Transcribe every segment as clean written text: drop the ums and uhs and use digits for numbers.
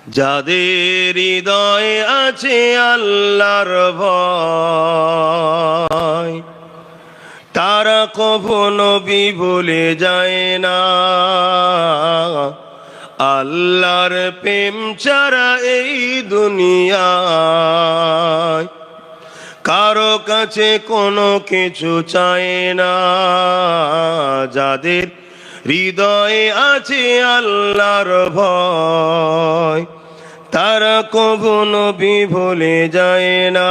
যাদের হৃদয়ে আছে আল্লাহর ভয়, তারা কখনো ভুলে যায় না। আল্লাহর প্রেম ছাড়া এই দুনিয়ায় কারো কাছে কোনো কিছু চায় না। যাদের হৃদয়ে আছে আল্লাহর ভয়, তারা কখনো ভুলে যায় না।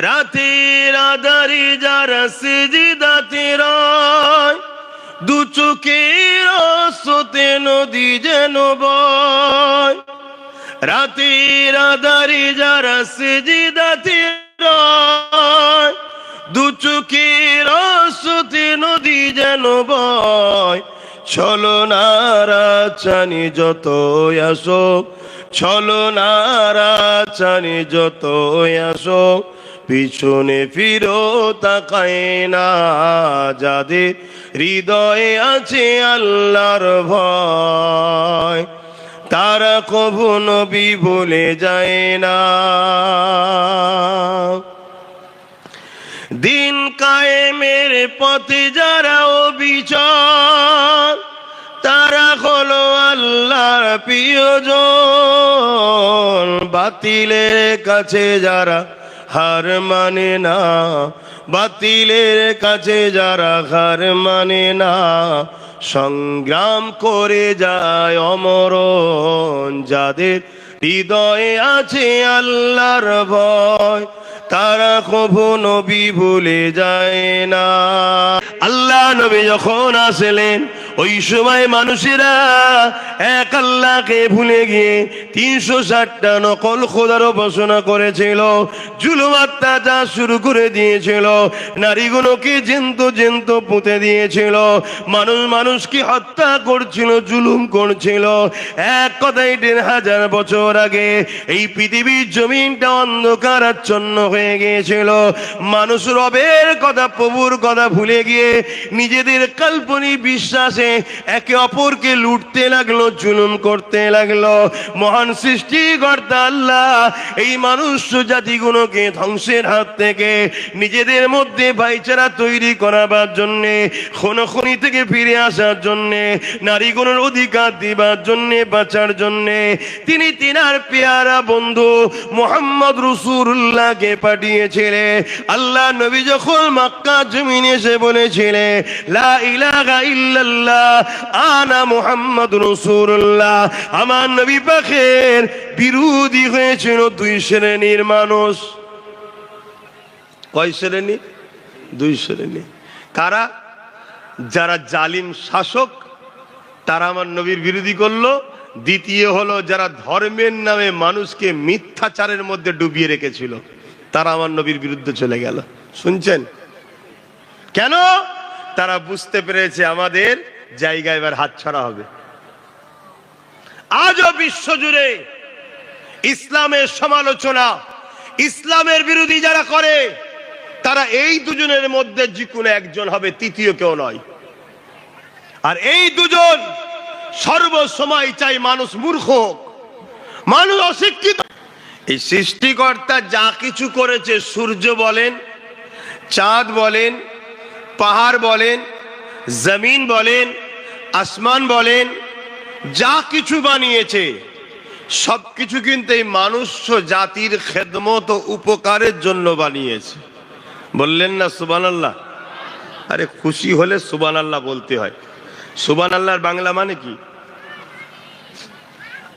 রাতের আধারে যারা সিজদাতে রয়, দু চোখের স্রোতে নদী যেন বয়। রাতের আধারে যারা সিজদাতে রয়, দু চোখের স্রোতে নদী যেন বয়। ছলনারা চানি যত আসো, ছলনারা চানি যত আসো, পিছনে ফিরো তাকায় না। যাদের হৃদয়ে আছে আল্লাহর ভয়, তারা কখনো ভুলে যায় না। দিন কায়েমের পথে যারা অবিচল, তারা হলো আল্লাহর প্রিয়জন। বাতিলের কাছে যারা হার মানে না, বাতিলের কাছে যারা হার মানে না, সংগ্রাম করে যায় অমরণ। যাদের হৃদয়ে আছে আল্লাহর ভয়, তারা কখনো ভুলে যায় না। আল্লাহ নবী যখন আসলেন, ওই সময় মানুষেরা এক আল্লাহকে ভুলে গিয়ে 360টা নকল খোদার উপাসনা করেছিল, জুলুম অত্যাচার শুরু করে দিয়েছিল, নারীগুলোকে জ্যান্ত জ্যান্ত পুঁতে দিয়েছিল, মানুষকে হত্যা করছিল, জুলুম করছিল। এক কথায় 1000 বছর আগে এই পৃথিবীর জমিনটা অন্ধকারাচ্ছন্ন হয়ে গিয়েছিল। মানুষ রবের কথা, প্রভুর কথা ভুলে গিয়ে নিজেদের কাল্পনিক বিশ্বাসে একে অপরকে লুটতে লাগলো, জুলুম করতে লাগলো। মহান সৃষ্টিকর্তা আল্লাহ এই মানুষ জাতিগুলোকে ধ্বংসের হাত থেকে নিজেদের মধ্যে ভাইচারা তৈরি করাবার জন্যে, খুনোখুনি থেকে ফিরে আসার জন্যে, নারীগুলোর অধিকার দিবার জন্যে, বাঁচার জন্যে তিনি তিনার পেয়ারা বন্ধু মুহাম্মদ রাসূলুল্লাহকে পাঠিয়েছিলেন। আল্লাহ নবী যখন মক্কা জমিনে এসে বলেছিলেন লা ইলাহা ইল্লাল্লাহ আনা মুহাম্মদ রাসূলুল্লাহ, আমার নবী পাকের বিরোধী হয়েছিল 2 শ্রেণীর মানুষ। কয় শ্রেণী? 2 শ্রেণী। কারা? যারা জালিম শাসক, তারা আমার নবীর বিরোধী করলো। দ্বিতীয় হলো যারা ধর্মের নামে মানুষকে মিথ্যাচারের মধ্যে ডুবিয়ে রেখেছিল, তারা আমার নবীর বিরুদ্ধে চলে গেল। শুনছেন কেন? তারা বুঝতে পেরেছে আমাদের জায়গা এবার হাতছাড়া হবে। আজও বিশ্বজুড়ে ইসলামের সমালোচনা, ইসলামের বিরোধী যারা করে, তারা এই দুজনের মধ্যে যে কোনো একজন হবে, তৃতীয় কেউ নয়। আর এই দুজন সর্বসময় চাই মানুষ মূর্খ, মানুষ অশিক্ষিত। এই সৃষ্টিকর্তা যা কিছু করেছে, সূর্য বলেন, চাঁদ বলেন, পাহাড় বলেন, জমিন বলেন, আসমান বলেন, যা কিছু বানিয়েছে সবকিছু কিন্তু এই মানুষ জাতির খেদমত ও উপকারের জন্য বানিয়েছে। বললেন না সুবহানাল্লাহ? আরে খুশি হলে সুবহানাল্লাহ বলতে হয়। সুবহানাল্লাহর বাংলা মানে কি?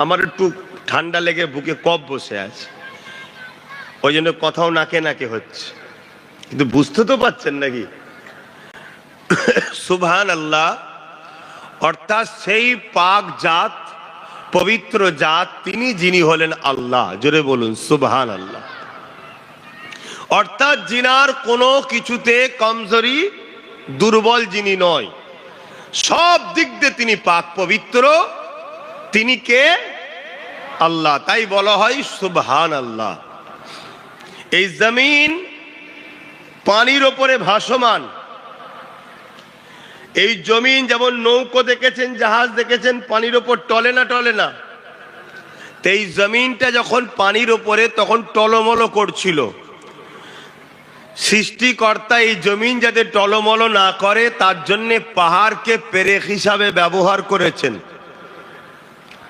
আমার একটু ঠান্ডা লেগে বুকে কফ বসে আছে, ওই জন্য কথাও নাকে নাকে হচ্ছে, কিন্তু বুঝতে তো পারছেন নাকি? সুবহানাল্লাহ অর্থাৎ সেই পাক জাত, পবিত্র জাত, তিনি যিনি হলেন আল্লাহ। জোরে বলুন সুবহানাল্লাহ। অর্থাৎ জিনার কোনো কিছুতে কমজোরি, দুর্বল যিনি নয়, সব দিক দিয়ে তিনি পাক পবিত্র। তিনি কে? আল্লাহ। তাই বলা হয় সুবহানাল্লাহ। এই জমিন পানির ওপরে ভাসমান, এই জমিন যেমন নৌকো দেখেছেন, জাহাজ দেখেছেন, পানির ওপর টলে না টলে না, তো এই জমিনটা যখন পানির ওপরে তখন টলমল করছিল। সৃষ্টিকর্তা এই জমিন যাতে টলমল না করে তার জন্যে পাহাড়কে পেরেক হিসাবে ব্যবহার করেছেন।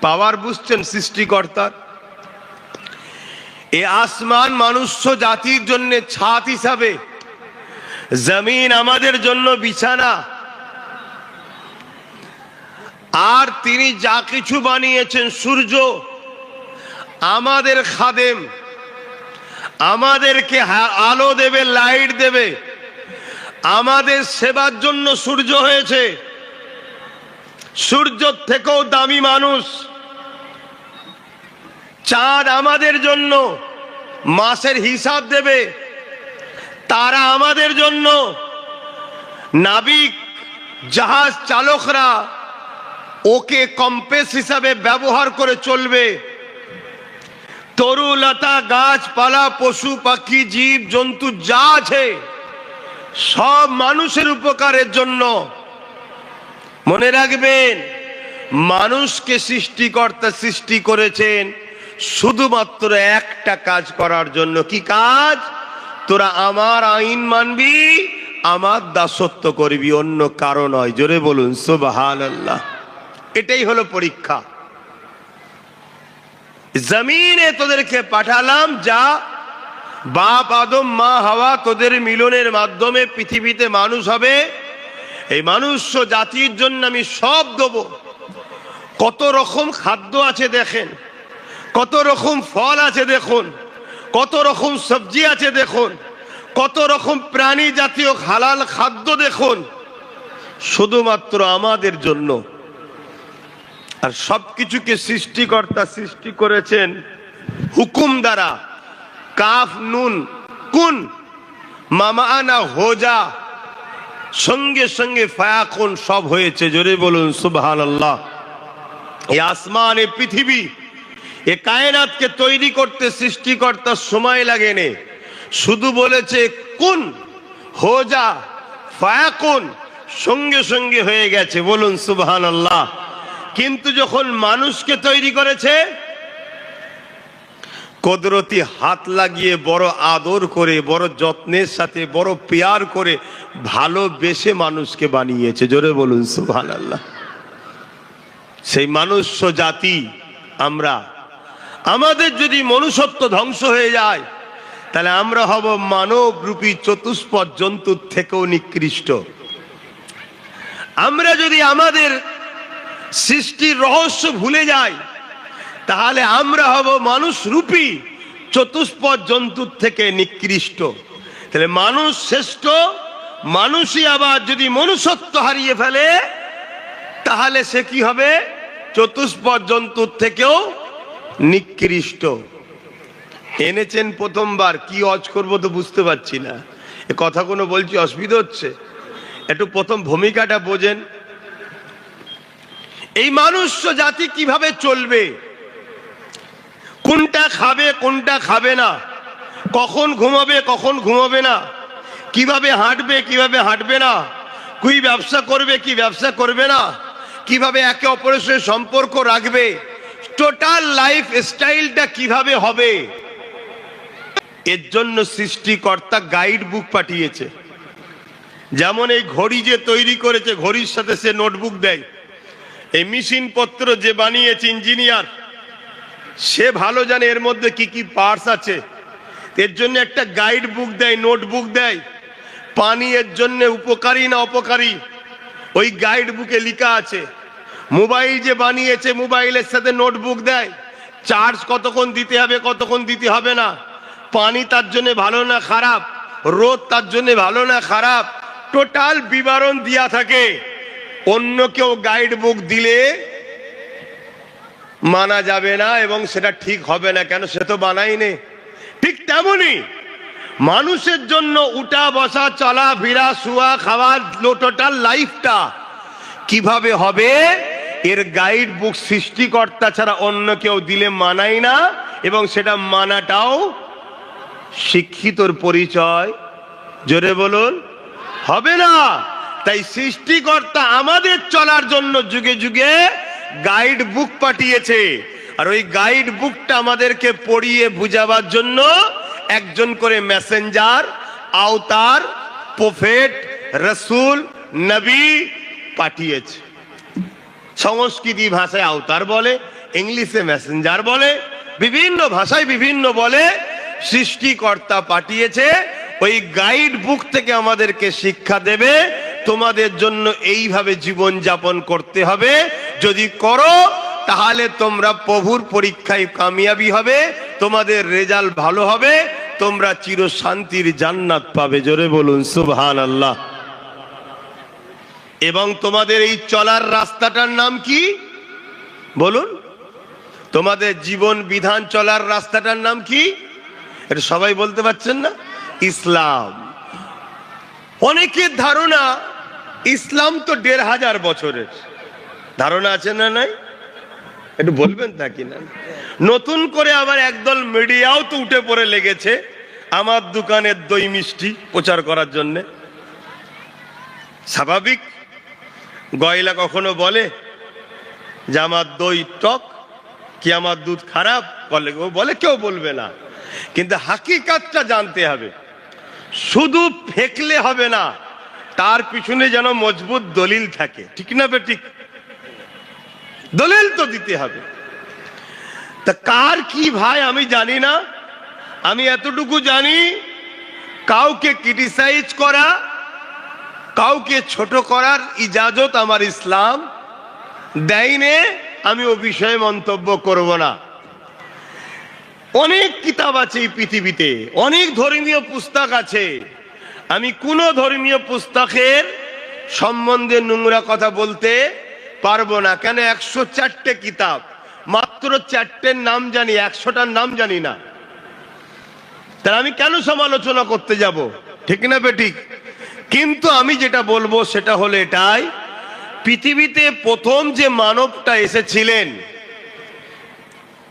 পাওয়ার বুঝছেন সৃষ্টিকর্তার? এ আসমান মানুষ্য জাতির জন্য ছাদ হিসাবে, জমিন আমাদের জন্য বিছানা। আর তিনি যা কিছু বানিয়েছেন, সূর্য আমাদের খাদেম, আমাদেরকে আলো দেবে, লাইট দেবে, আমাদের সেবার জন্য সূর্য হয়েছে। সূর্য থেকেও দামি মানুষ। চাঁদ আমাদের জন্য মাসের হিসাব দেবে, তারা আমাদের জন্য। নাবিক জাহাজ চালকরা ওকে কম্পেস হিসাবে ব্যবহার করে চলবে। তরুলতা, গাছপালা, পশু পাখি, জীব জন্তু যা আছে সব মানুষের উপকারের জন্য। মনে রাখবেন, মানুষকে সৃষ্টিকর্তা সৃষ্টি করেছেন শুধুমাত্র একটা কাজ করার জন্য। কি কাজ? তোরা আমার আইন মানবি, আমার দাসত্ব করবি, অন্য কারণ নয়। জোরে বলুন সুবহানাল্লাহ। এটাই হলো পরীক্ষা। জমিনে তোদেরকে পাঠালাম, যা বাপ আদম মা হাওয়া তোদের মিলনের মাধ্যমে পৃথিবীতে মানুষ হবে। এই মানুষ্য জাতির জন্য আমি সব দেব। কত রকম খাদ্য আছে দেখেন, কত রকম ফল আছে দেখুন, কত রকম সবজি আছে দেখুন, কত রকম প্রাণী জাতীয় হালাল খাদ্য দেখুন, শুধুমাত্র আমাদের জন্য। আর সবকিছুকে সৃষ্টিকর্তা সৃষ্টি করেছেন হুকুম দ্বারা। কাফ নুন কুন মামানা হোজা, সঙ্গে সঙ্গে ফায়াকুন সব হয়েছে। জোরে বলুন সুবহানাল্লাহ। এই আসমান, এই পৃথিবী, এ কায়নাতকে তৈরি করতে সৃষ্টিকর্তার সময় লাগেনি, শুধু বলেছে কুন হোজা ফায়াকুন, সঙ্গে সঙ্গে হয়ে গেছে। বলুন সুবহানাল্লাহ। কিন্তু যখন মানুষকে তৈরি করেছে, কুদরতি হাত লাগিয়ে বড় আদর করে, বড় যত্নের সাথে, বড় পেয়ার করে ভালোবেসে মানুষকে বানিয়েছে। জোরে বলুন সুবহানাল্লাহ। সেই মনুষ্য জাতি আমরা, আমাদের যদি মনুষ্যত্ব ধ্বংস হয়ে যায় তাহলে আমরা হব মানব রূপী চতুষ্পদ জন্তুর থেকেও নিকৃষ্ট। আমরা যদি আমাদের সৃষ্টির রহস্য ভুলে যাই তাহলে আমরা হব মানুষ রূপী চতুষ্পদ জন্তুর থেকে নিকৃষ্ট। তাহলে মানুষ শ্রেষ্ঠ, মানুষই আবার যদি মনুষ্যত্ব হারিয়ে ফেলে তাহলে সে কি হবে? চতুষ্পদ জন্তুর থেকেও নিকৃষ্ট। এনেছেন প্রথমবার, কি অজ করবো তো বুঝতে পারছি না, এ কথাগুলো বলছি অসুবিধা হচ্ছে, একটু প্রথম ভূমিকাটা বোঝেন। এই মানুষ্য জাতি কিভাবে চলবে, কোনটা খাবে কোনটা খাবে না, কখন ঘুমাবে কখন ঘুমাবে না, কিভাবে হাঁটবে কিভাবে হাঁটবে না, কি ব্যবসা করবে কি ব্যবসা করবে না, কিভাবে একে অপরের সাথে সম্পর্ক রাখবে, টোটাল লাইফ স্টাইলটা কিভাবে হবে, এর জন্য সৃষ্টিকর্তা গাইড বুক পাঠিয়েছে। যেমন এই ঘড়ি যে তৈরি করেছে, ঘড়ির সাথে সে নোটবুক দেয়। এই মেশিন পত্র যে বানিয়েছে ইঞ্জিনিয়ার, সে ভালো জানে এর মধ্যে কি কি পার্টস আছে, এর জন্য একটা গাইড বুক দেয়, নোটবুক দেয়। পানি এর জন্য উপকারী না অপকারী ওই গাইড বুকে লেখা আছে। মোবাইল যে বানিয়েছে, মোবাইলের সাথে নোটবুক দেয়, চার্জ কতক্ষণ দিতে হবে কতক্ষণ দিতে হবে না, পানি তার জন্য ভালো না খারাপ, রোদ তার জন্য ভালো না খারাপ, টোটাল বিবরণ দেয়া থাকে। অন্য কেউ গাইড বুক দিলে মানা যাবে না এবং সেটা ঠিক হবে না, কেন সে তো বানায়নি। ঠিক তেমনি মানুষের জন্য উঠা বসা চলা ফেরা শোয়া খাওয়া টোটাল লাইফটা কিভাবে হবে এর গাইড বুক সৃষ্টিকর্তা ছাড়া অন্য কেউ দিলে মানায় না, এবং সেটা মানাটাও শিক্ষিতর পরিচয়। জোরে বলুন, হবে না। তাই সৃষ্টিকর্তা আমাদের চলার জন্য যুগে যুগে গাইড বুক পাঠিয়েছে, আর ওই গাইড বুকটা আমাদেরকে পড়িয়ে বুঝাবার জন্য একজন করে মেসেঞ্জার, আওতার, প্রফেট, রসুল, নবী পাঠিয়েছে। সংস্কৃতি ভাষায় আওতার বলে, ইংলিশে মেসেঞ্জার বলে, বিভিন্ন ভাষায় বিভিন্ন বলে। সৃষ্টিকর্তা পাঠিয়েছে, ওই গাইড বুক থেকে আমাদেরকে শিক্ষা দেবে, তোমাদের জন্য এইভাবে জীবন যাপন করতে হবে, যদি করো তাহলে তোমরা প্রভুর পরীক্ষায় কামিয়াবি হবে, তোমাদের রেজাল্ট ভালো হবে, তোমরা চিরশান্তির জান্নাত পাবে। জোরে বলুন সুবহানাল্লাহ। এবং তোমাদের এই চলার রাস্তাটার নাম কি বলুন? তোমাদের জীবন বিধান চলার রাস্তাটার নাম কি? এটা সবাই বলতে পারছেন না? ইসলাম। অনেকের ধারণা ইসলাম তো ১৫০০ বছরের, ধারণা আছে না নাই? একটু বলবেন তা কিনা? নতুন করে আবার একদল মিডিয়াও তো উঠে পড়ে লেগেছে আমার দোকানের দই মিষ্টি প্রচার করার জন্য। স্বাভাবিক, গয়লা কখনো বলে যে আমার দই টক, কি আমার দুধ খারাপ? বলে কেউ বলবে না, কিন্তু হাকিকাতটা জানতে হবে। শুধু ফেকলে হবে না, তার পিছনে যেন মজবুত দলিল থাকে, ঠিক না বেঠিক? দলিল তো দিতে হবে। তা কার কি ভাই আমি জানি না, আমি এতটুকু জানি, কাউকে ক্রিটিসাইজ করা, কাউকে ছোট করার ইজাজত আমার ইসলাম দেয়নি। আমি ও বিষয়ে মন্তব্য করব না। অনেক কিতাব আছে এই পৃথিবীতে, অনেক ধর্মীয় পুস্তক আছে, আমি কোন ধর্মীয় পুস্তকের সম্বন্ধে নোংরা কথা বলতে পারবো না। কেন? ১০৪টে কিতাব, মাত্র 4টের নাম জানি, 100টার নাম জানি না। তাহলে আমি কেন সমালোচনা করতে যাব? ঠিক না বেঠিক? কিন্তু আমি যেটা বলবো সেটা হলো এটাই, পৃথিবীতে প্রথম যে মানবটা এসেছিলেন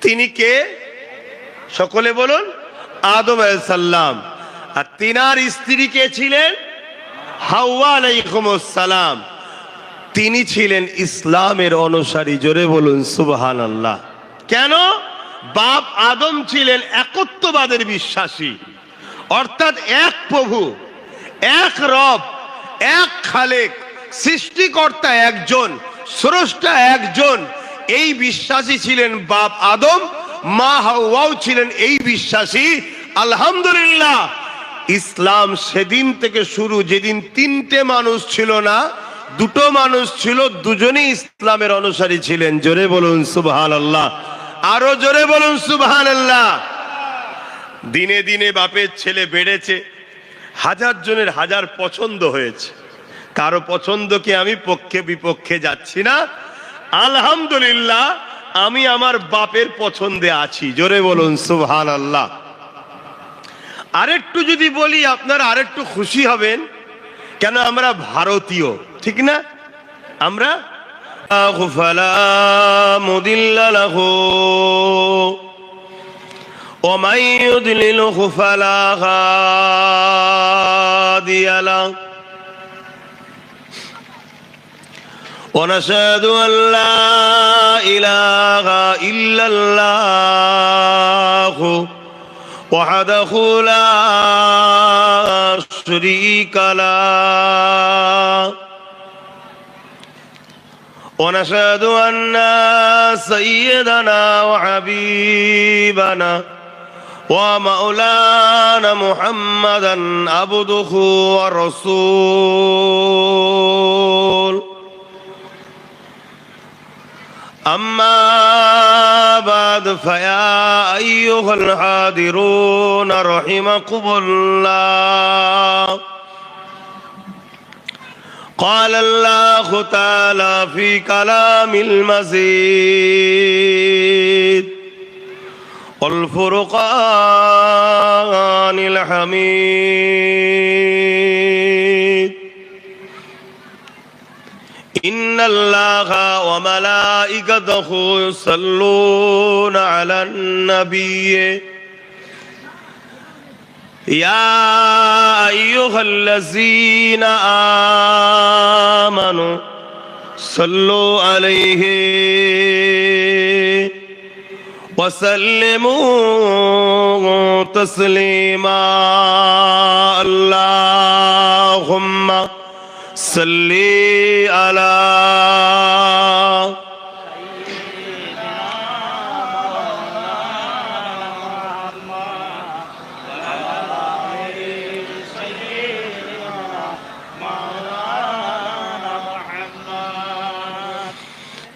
তিনি কে? সকলে বলুন। আদম আলাইহিস সালাম। আর তিনার স্ত্রী কে ছিলেন? হাওয়া আলাইহিস সালাম। তিনি ছিলেন ইসলামের অনুসারী। জোরে বলুন সুবহানাল্লাহ। কেন? বাপ আদম ছিলেন একত্ববাদের বিশ্বাসী, অর্থাৎ এক প্রভু, এক রব, এক খালেক, সৃষ্টিকর্তা একজন, স্রষ্টা একজন, এই বিশ্বাসী ছিলেন বাপ আদম। মা হাওয়াও ছিলেন এই বিশ্বাসী। আলহামদুলিল্লাহ, ইসলাম সেদিন থেকে শুরু, যেদিন 3টে মানুষ ছিল না, 2টো মানুষ ছিল, দুজনেই ইসলামের অনুসারী ছিলেন। জোরে বলুন সুবহানাল্লাহ, আরো জোরে বলুন সুবহানাল্লাহ। দিনে দিনে বাপের ছেলে বেড়েছে, 1000 জনের 1000 পছন্দ হয়েছে। কারো পছন্দকে আমি পক্ষে বিপক্ষে যাচ্ছি না। আলহামদুলিল্লাহ, আমি আমার বাপের পছন্দে আছি। জোরে বলুন সুবহানাল্লাহ। আরেকটু যদি বলি আপনারা আরেকটু খুশি হবেন, কেন? আমরা ভারতীয়, ঠিক না? আমরা ফালা মুদিল্লা লাহু ওয়া মান ইউদ্লিলহু ফালা হাদিয়া লাহু ونشهد أن لا إله إلا الله وحده لا شريك له ونشهد أن سيدنا وحبيبنا ومولانا محمدا عبده ورسوله. أما بعد فيا أيها الحاضرون رحمكم الله. قال الله تعالى في كلام المزيد والفرقان الحميد إن الله وملائكته يصلون على النبي या अय्युहल्लज़ीना आमनू सल्लु अलैहि वसल्लिमू तस्लीमा अल्लाहुम्मा सल्ली अला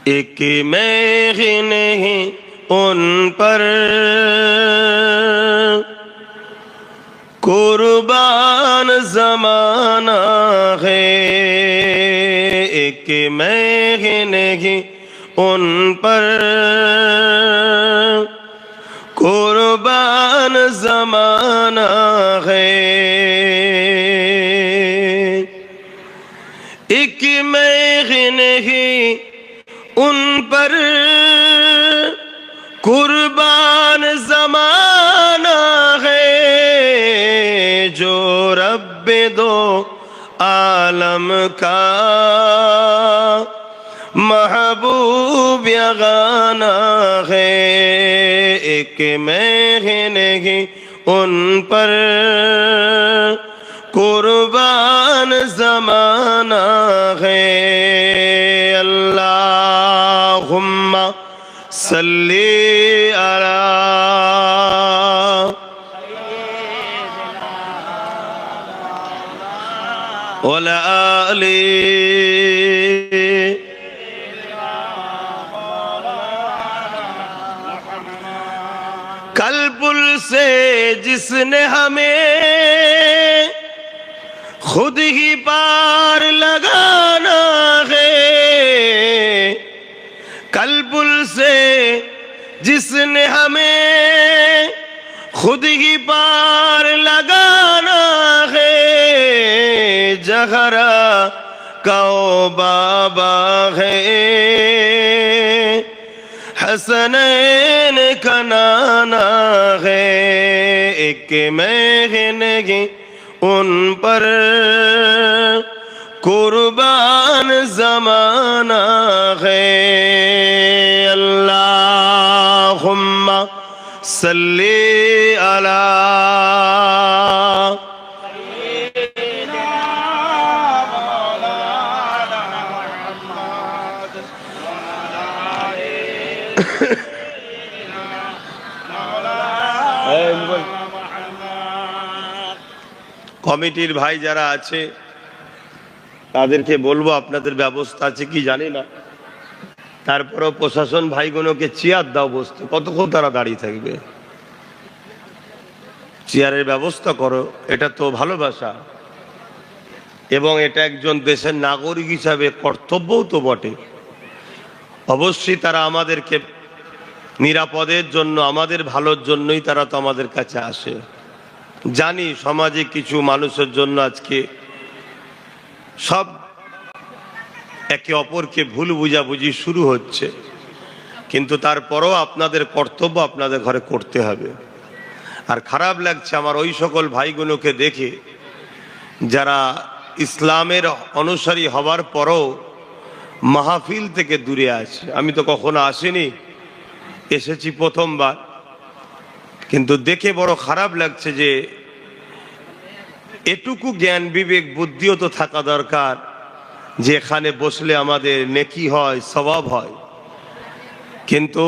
एक मैं नहीं उन पर कुर्बान ज़माना है, एक मैं नहीं उन पर कुर्बान ज़माना है, एक मैं नहीं उन पर कुर्बान ज़माना है, जो रब्बे दो आलम का महबूब यगाना है, एक मैं नहीं उन पर कुर्बान ज़माना है। अल्लाहुम्मा सल्ली अला वला आली कल्पुल से जिसने हमें खुद ही पार लगाना है, कल्पुल से जिसने हमें खुद ही पार लगाना है, जहरा कौ बाबा है, हसनैन का नाना है, एक मैं नहीं उन पर कुर्बान ज़माना है। अल्लाहुम्मा सल्ली अला কমিটির ভাই যারা আছে তাদেরকে বলবো, আপনাদের ব্যবস্থা আছে কি জানি না, তারপরেও প্রশাসন ভাইগুলোকে চেয়ার দাও বসতে, কতক্ষণ তারা দাঁড়িয়ে থাকবে, চেয়ারের ব্যবস্থা করো। এটা তো ভালোবাসা এবং এটা একজন দেশের নাগরিক হিসাবে কর্তব্যও তো বটে। অবশ্যই তারা আমাদেরকে নিরাপদের জন্য, আমাদের ভালোর জন্যই তারা তো আমাদের কাছে আসে। জানি সমাজে কিছু মানুষের জন্য আজকে সব একে অপরকে ভুল বুঝাবুঝি শুরু হচ্ছে, কিন্তু তারপরও আপনাদের কর্তব্য আপনাদের ঘরে করতে হবে। আর খারাপ লাগছে আমার ওই সকল ভাইগুলোকে দেখে যারা ইসলামের অনুসারী হওয়ার পরও মাহফিল থেকে দূরে আছে। আমি তো কখনো আসিনি, এসেছি প্রথমবার, কিন্তু দেখে বড় খারাপ লাগছে যে এটুকু জ্ঞান বিবেক বুদ্ধিও তো থাকা দরকার যে এখানে বসলে আমাদের নেকি হয়, সওয়াব হয়। কিন্তু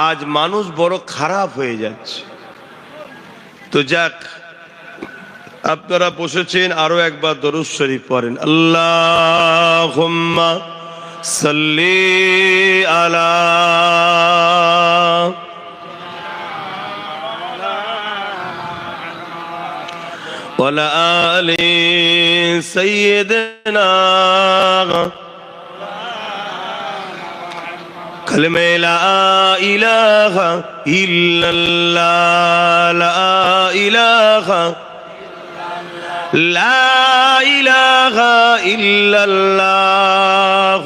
আজ মানুষ বড় খারাপ হয়ে যাচ্ছে। তো যাক, আপনারা বসেছেন, আরো একবার দরুদ শরীফ পড়েন। আল্লাহুম্মা সাল্লি আলা ওয়ালা আলি সাইয়্যিদিনা কালিমা লা ইলাহা ইল্লাল্লাহ, লা ইলাহা লা ইলাহা ইল্লাল্লাহ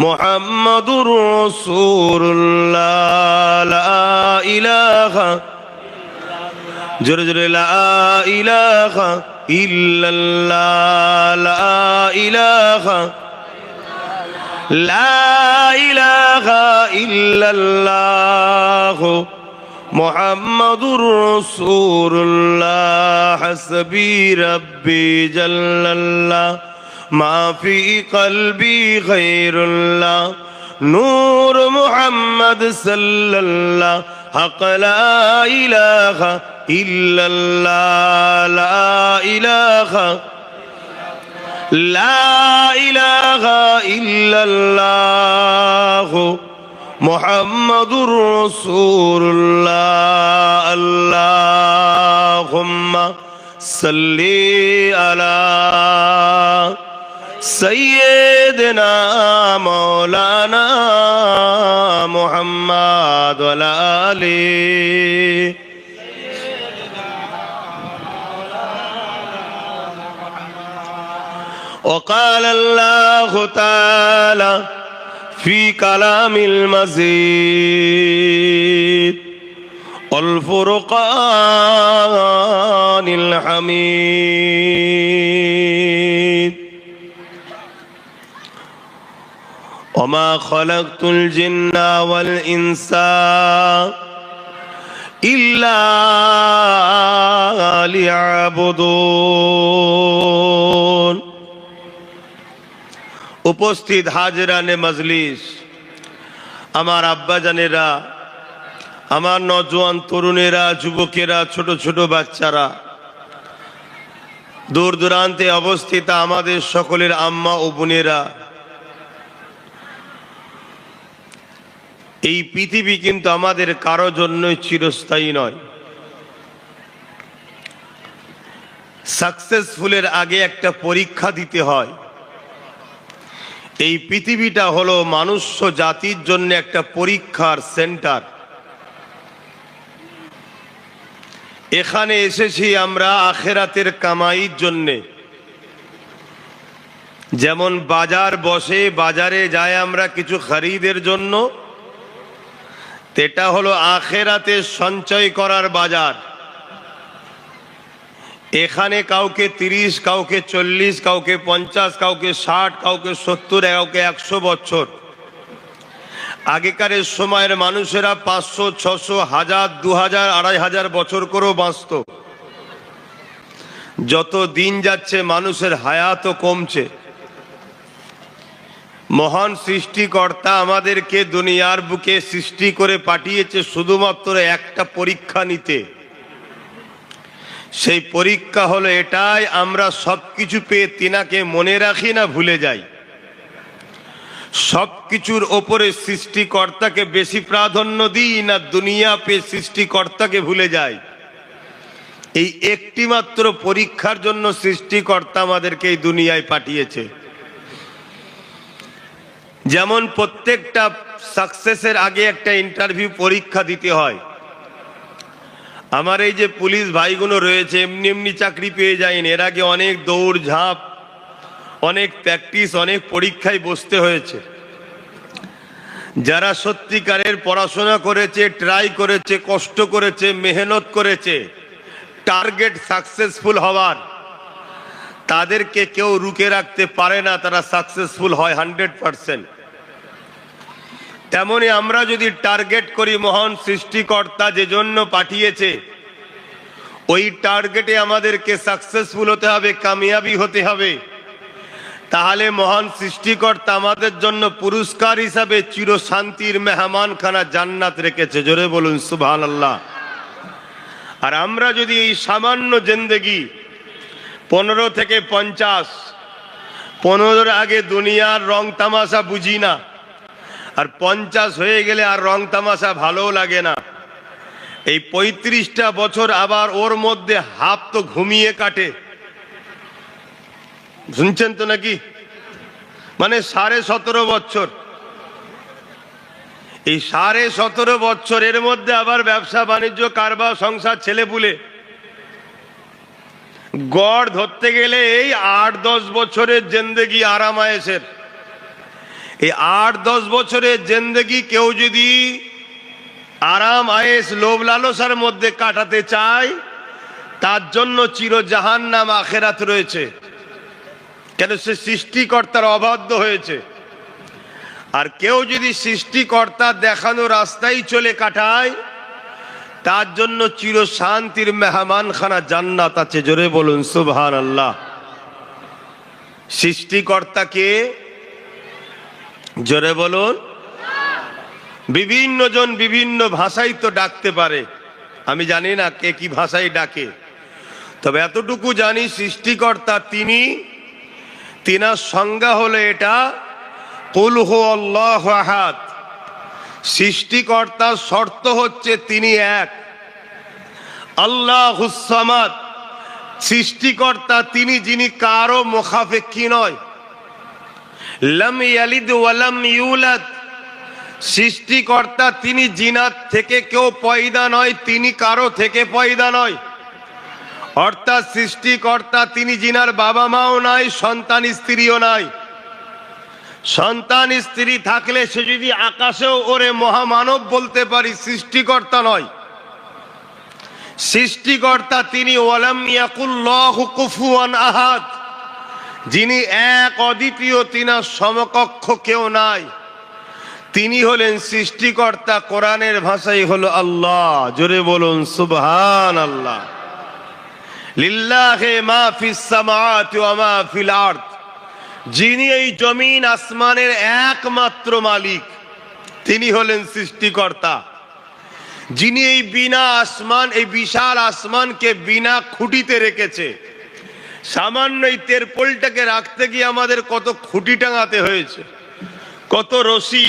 মুহাম্মাদুর রাসূলুল্লাহ, লা ইলাহা জোরে জোরে লা ইলাহা ইল্লাল্লাহ, লা ইলাহা, লা ইলাহা ইল্লাল্লাহ মুহাম্মাদুর রাসূলুল্লাহ, হাসবি রাব্বি জাল্লাল্লাহ, মা ফি কলবি গায়রুল্লাহ, নূর মুহাম্মদ সাল্লাল্লাহ, হক লা ইলাহা ইল্লাল্লাহ, লা ইলাহা, লা ইলাহা ইল্লাল্লাহ মুহাম্মাদুর রাসূলুল্লাহ। আল্লাহুম্মা সাল্লি আলা সাইয়্যিদিনা মাওলানা মুহাম্মাদ ওয়া আলা আলিহি। وقال الله تعالى في كلام المزيد والفرقان الحميد وما خلقت الجن والإنس إلا ليعبدون। উপস্থিত হাজরানে মজলিস, আমার আব্বাজানেরা, আমার নওজোয়ান তরুণেরা, যুবকেরা, ছোট ছোট বাচ্চারা, দূর দূরান্তে অবস্থিত আমাদের সকলের আম্মা ও বোনেরা, এই পৃথিবী কিন্তু আমাদের কারো জন্যই চিরস্থায়ী নয়। সাকসেসফুলের আগে একটা পরীক্ষা দিতে হয়। এই পৃথিবীটা হলো মনুষ্য জাতির জন্য একটা পরীক্ষার সেন্টার। এখানে এসেছি আমরা আখেরাতের কামাইয়ের জন্যে। যেমন বাজার বসে, বাজারে যায় আমরা কিছু খরিদের জন্য, এটা হলো আখেরাতে সঞ্চয় করার বাজার। এখানে কাউকে 30, কাউকে 40, কাউকে 50, কাউকে 60, কাউকে 70, কাউকে 100 বছর। আগেকারের সময়ের মানুষেরা 500, 600, 1000, 2000, 2500 বছর করেও বাঁচত। যত দিন যাচ্ছে মানুষের হায়াতও কমছে। মহান সৃষ্টিকর্তা আমাদেরকে দুনিয়ার বুকে সৃষ্টি করে পাঠিয়েছে শুধুমাত্র একটা পরীক্ষা নিতে। সেই পরীক্ষা হলো এটাই, আমরা সবকিছু পেয়ে তিনাকে মনে রাখি না ভুলে যাই। সবকিছুর ওপরে সৃষ্টিকর্তাকে বেশি প্রাধান্য দিই না দুনিয়া পেয়ে সৃষ্টিকর্তাকে ভুলে যাই। এই একটি মাত্র পরীক্ষার জন্য সৃষ্টিকর্তা আমাদেরকে এই দুনিয়ায় পাঠিয়েছে। যেমন প্রত্যেকটা সাকসেসের আগে একটা ইন্টারভিউ পরীক্ষা দিতে হয়। আমার এই যে পুলিশ ভাইগুলো রয়েছে, এমনি এমনি চাকরি পেয়ে যায়নি। এর আগে অনেক দৌড় ঝাঁপ, অনেক প্র্যাকটিস, অনেক পরীক্ষায় বসতে হয়েছে। যারা সত্যিকারের পড়াশোনা করেছে, ট্রাই করেছে, কষ্ট করেছে, মেহনত করেছে, টার্গেট সাকসেসফুল হওয়ার, তাদেরকে কেউ রুখে রাখতে পারে না। তারা সাকসেসফুল হয় 100%। তেমনি আমরা যদি টার্গেট করি মহান সৃষ্টিকর্তা যে জন্য পাঠিয়েছে, ওই টার্গেটে আমাদেরকে সাকসেসফুল হতে হবে, কামিয়াবি হতে হবে, তাহলে মহান সৃষ্টিকর্তা আমাদের জন্য পুরস্কার হিসাবে চিরশান্তির মেহমানখানা জান্নাত রেখেছে। জোরে বলুন সুবহানাল্লাহ। আর আমরা যদি এই সামান্য জিন্দেগি 15 থেকে 50, 15-র আগে দুনিয়ার রং তামাশা বুঝি না, আর 50 হয়ে গেলে আর রং তামাশা ভালোও লাগে না। এই 35টা বছর আবার ওর মধ্যে হাফ তো ঘুমিয়ে কাটে। শুনছেন তো নাকি? মানে 17.5 বছর। এই 17.5 বছরের মধ্যে আবার ব্যবসা বাণিজ্য, কারবার, সংসার, ছেলেপুলে, গড় ধরতে গেলে এই 8-10 বছরের জিন্দেগি আরাম আয়েশের। এই 8-10 বছরের জিন্দেগি কেউ যদি আরাম আয়েশ, লোভ লালসার মধ্যে কাটাতে চায়, তার জন্য চির জাহান্নাম আখেরাত রয়েছে। কেন? সে সৃষ্টিকর্তার অবাধ্য হয়েছে। আর কেউ যদি সৃষ্টিকর্তার দেখানো রাস্তায় চলে কাটায়, তার জন্য চির শান্তির মেহমানখানা জান্নাত আছে। জোরে বলুন সুবহানাল্লাহ। সৃষ্টিকর্তাকে জোরে বলুন। বিভিন্ন জন বিভিন্ন ভাষায় তো ডাকতে পারে, আমি জানি না কে কি ভাষায় ডাকে, তবে এতটুকু জানি সৃষ্টিকর্তা তিনি, তিনার সংজ্ঞা হলো এটা, কুল হু আল্লাহু আহাদ। সৃষ্টিকর্তার শর্ত হচ্ছে তিনি এক, আল্লাহুস সামাদ। সৃষ্টিকর্তা তিনি যিনি কারো মুখাপেক্ষী নয়, লাম ইয়ালিদ ওয়া লাম ইউলাদ। সৃষ্টিকর্তা তিনি জিনাত থেকে কেউ পয়দা নয়, তিনি কারো থেকে পয়দা নয়। অর্থাৎ সৃষ্টিকর্তা তিনি জিনার বাবা মাও নাই, সন্তান স্ত্রীও নাই। সন্তান স্ত্রী থাকলে সে যদি আকাশেও ওরে মহামানব বলতে পারি, সৃষ্টিকর্তা নয়। সৃষ্টিকর্তা তিনি ওয়ালাম ইয়াকুল্লাহু কুফুয়ান আহাদ, যিনি এক অদ্বিতীয়, তিনার সমকক্ষ কেউ নাই। তিনি হলেন সৃষ্টিকর্তা। কোরআনের ভাষাই হলো আল্লাহ। জোরে বলুন সুবহানাল্লাহ। লিল্লাহি মা ফিস সামাওয়াতি ওয়া মা ফিল আরদ। যিনি এই জমিন আসমানের একমাত্র মালিক, তিনি হলেন সৃষ্টিকর্তা। যিনি এই বিনা আসমান, এই বিশাল আসমানকে বিনা খুঁটিতে রেখেছে। সামান্য এই তেরপোলটাকে রাখতে গিয়ে আমাদের কত খুঁটি টাঙাতে হয়েছে, কত রশি,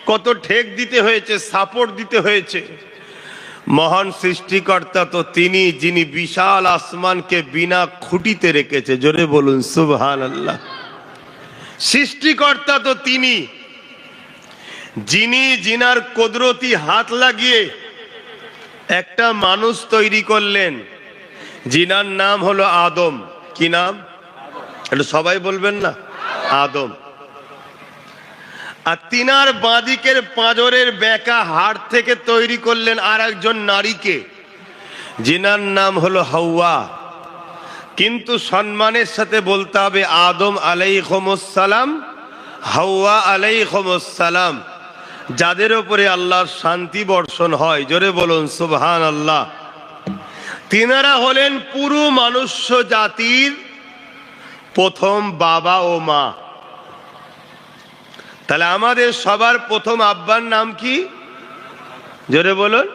কত ঠেক দিতে হয়েছে, সাপোর্ট দিতে হয়েছে। মহান সৃষ্টিকর্তা তো তিনি, যিনি বিশাল আসমানকে বিনা খুঁটিতে রেখেছে। জোরে বলুন সুবহানাল্লাহ। সৃষ্টিকর্তা তো তিনি, যিনি জিনার কুদরতি হাত লাগিয়ে একটা মানুষ তৈরি করলেন, জিনার নাম হলো আদম। কি নাম? এটা সবাই বলবেন না, আদম। আর তিনার বাঁদিকের পাঁজরের বেঁকা হাড় থেকে তৈরি করলেন আর একজন নারীকে, জিনার নাম হলো হাওয়া। কিন্তু সম্মানের সাথে বলতে হবে আদম আলাইহিস সালাম, হাওয়া আলাইহিস সালাম, যাদের উপরে আল্লাহর শান্তি বর্ষণ হয়। জোরে বলুন সুবহানাল্লাহ। তিনারা হলেন পুরো মনুষ্য জাতির প্রথম বাবা ও মা। তাহলে আমাদের সবার প্রথম আব্বার নাম কি? জোরে বলুন।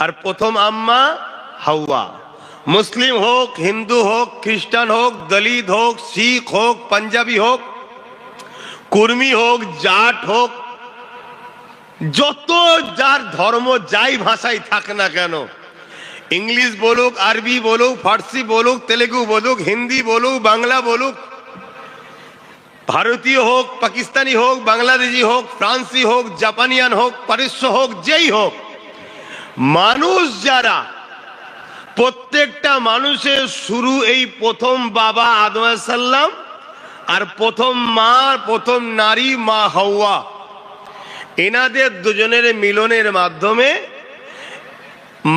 আর প্রথম আম্মা হাওয়া। মুসলিম হোক, হিন্দু হোক, খ্রিস্টান হোক, দলিত হোক, শিখ হোক, পাঞ্জাবি হোক, কুর্মি হোক, জাট হোক, যত যার ধর্ম যাই ভাষায় থাক না কেন, ইংলিশ বলুক, আরবি বলুক, ফার্সি বলুক, তেলেগু বলুক, হিন্দি বলুক, বাংলা বলুক, ভারতীয় হোক, পাকিস্তানি হোক, বাংলাদেশি হোক, ফ্রান্সি হোক, জাপানিয়ান হোক, পারস্য হোক, যেই হোক, মানুষ যারা, প্রত্যেকটা মানুষের শুরু এই প্রথম বাবা আদম আলাইহিস সালাম আর প্রথম মা, প্রথম নারী মা হাওয়া। এনাদের দুজনের মিলনের মাধ্যমে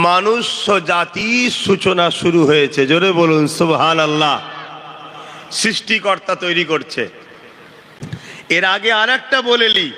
মানুষ জাতির সূচনা শুরু হয়েছে। জোরে বলুন সুবহানাল্লাহ। সৃষ্টিকর্তা তৈরি করছে। এর আগে আর একটা বলেলি,